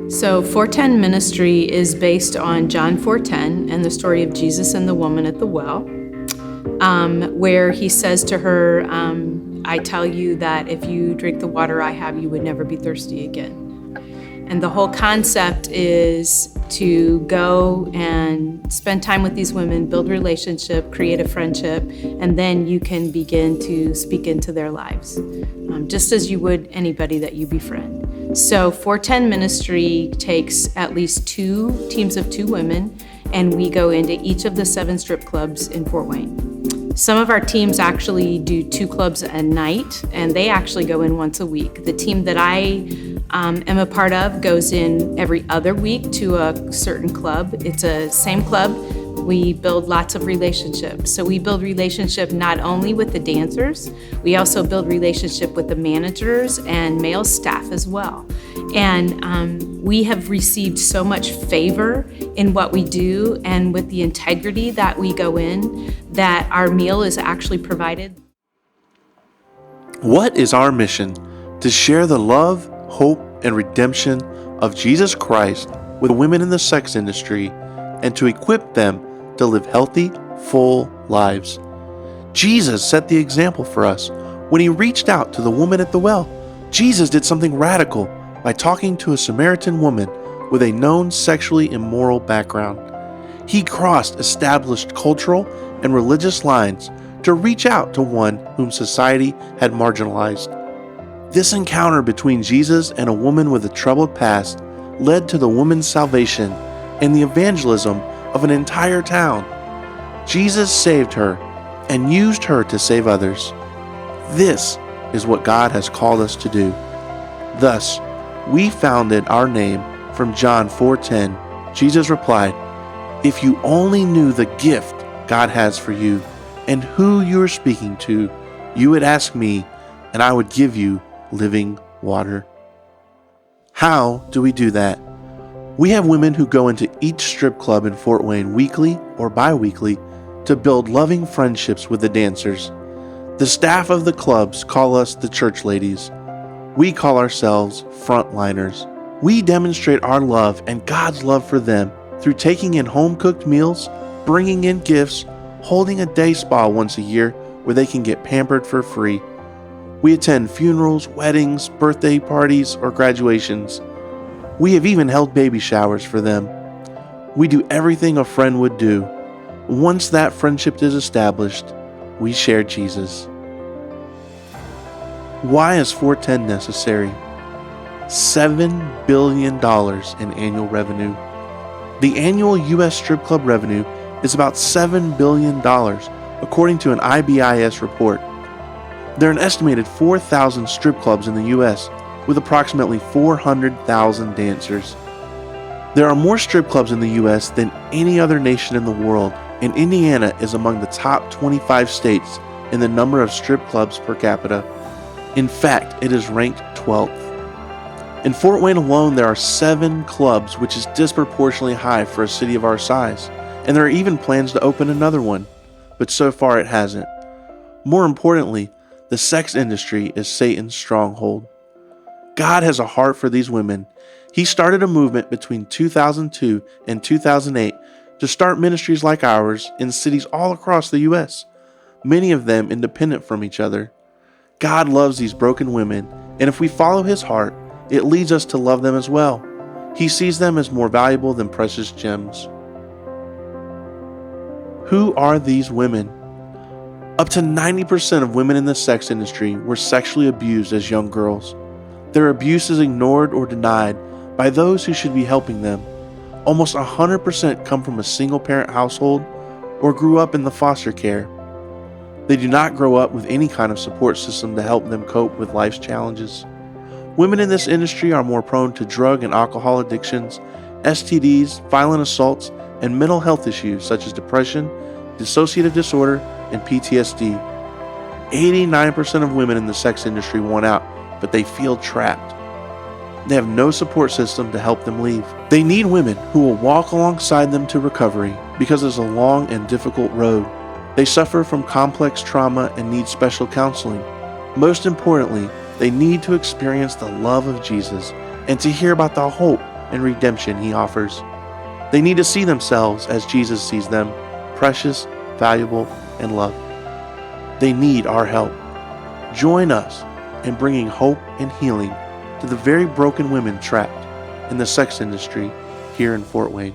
So 410 Ministry is based on John 4:10 and the story of Jesus and the woman at the well, where he says to her, I tell you that if you drink the water I have, you would never be thirsty again. And the whole concept is to go and spend time with these women, build relationship, create a friendship, and then you can begin to speak into their lives, just as you would anybody that you befriend. So 410 Ministry takes at least 2 teams of 2 women, and we go into each of the 7 strip clubs in Fort Wayne. Some of our teams actually do 2 clubs a night, and they actually go in once a week. The team that I am a part of goes in every other week to a certain club. It's a same club. We build lots of relationships. So we build relationship not only with the dancers, we also build relationship with the managers and male staff as well. And we have received so much favor in what we do and with the integrity that we go in, that our meal is actually provided. What is our mission? To share the love, hope, and redemption of Jesus Christ with women in the sex industry and to equip them to live healthy, full lives. Jesus set the example for us. When he reached out to the woman at the well, Jesus did something radical by talking to a Samaritan woman with a known sexually immoral background. He crossed established cultural and religious lines to reach out to one whom society had marginalized. This encounter between Jesus and a woman with a troubled past led to the woman's salvation and the evangelism of an entire town. Jesus saved her and used her to save others. This is what God has called us to do. Thus, we founded our name from John 4:10. Jesus replied, "If you only knew the gift God has for you and who you are speaking to, you would ask me, and I would give you living water." How do we do that? We have women who go into each strip club in Fort Wayne weekly or bi-weekly to build loving friendships with the dancers. The staff of the clubs call us the church ladies. We call ourselves frontliners. We demonstrate our love and God's love for them through taking in home-cooked meals, bringing in gifts, holding a day spa once a year where they can get pampered for free. We attend funerals, weddings, birthday parties, or graduations. We have even held baby showers for them. We do everything a friend would do. Once that friendship is established, we share Jesus. Why is 410 necessary? $7 billion in annual revenue. The annual U.S. strip club revenue is about $7 billion, according to an IBIS report. There are an estimated 4,000 strip clubs in the U.S., with approximately 400,000 dancers. There are more strip clubs in the U.S. than any other nation in the world, and Indiana is among the top 25 states in the number of strip clubs per capita. In fact, it is ranked 12th. In Fort Wayne alone, there are 7 clubs, which is disproportionately high for a city of our size, and there are even plans to open another one, but so far it hasn't. More importantly, the sex industry is Satan's stronghold. God has a heart for these women. He started a movement between 2002 and 2008 to start ministries like ours in cities all across the U.S., many of them independent from each other. God loves these broken women, and if we follow his heart, it leads us to love them as well. He sees them as more valuable than precious gems. Who are these women? Up to 90% of women in the sex industry were sexually abused as young girls. Their abuse is ignored or denied by those who should be helping them. Almost 100% come from a single-parent household or grew up in the foster care. They do not grow up with any kind of support system to help them cope with life's challenges. Women in this industry are more prone to drug and alcohol addictions, STDs, violent assaults, and mental health issues such as depression, dissociative disorder, and PTSD. 89% of women in the sex industry want out, but they feel trapped. They have no support system to help them leave. They need women who will walk alongside them to recovery because it's a long and difficult road. They suffer from complex trauma and need special counseling. Most importantly, they need to experience the love of Jesus and to hear about the hope and redemption He offers. They need to see themselves as Jesus sees them, precious, valuable, and loved. They need our help. Join us in bringing hope and healing to the very broken women trapped in the sex industry here in Fort Wayne.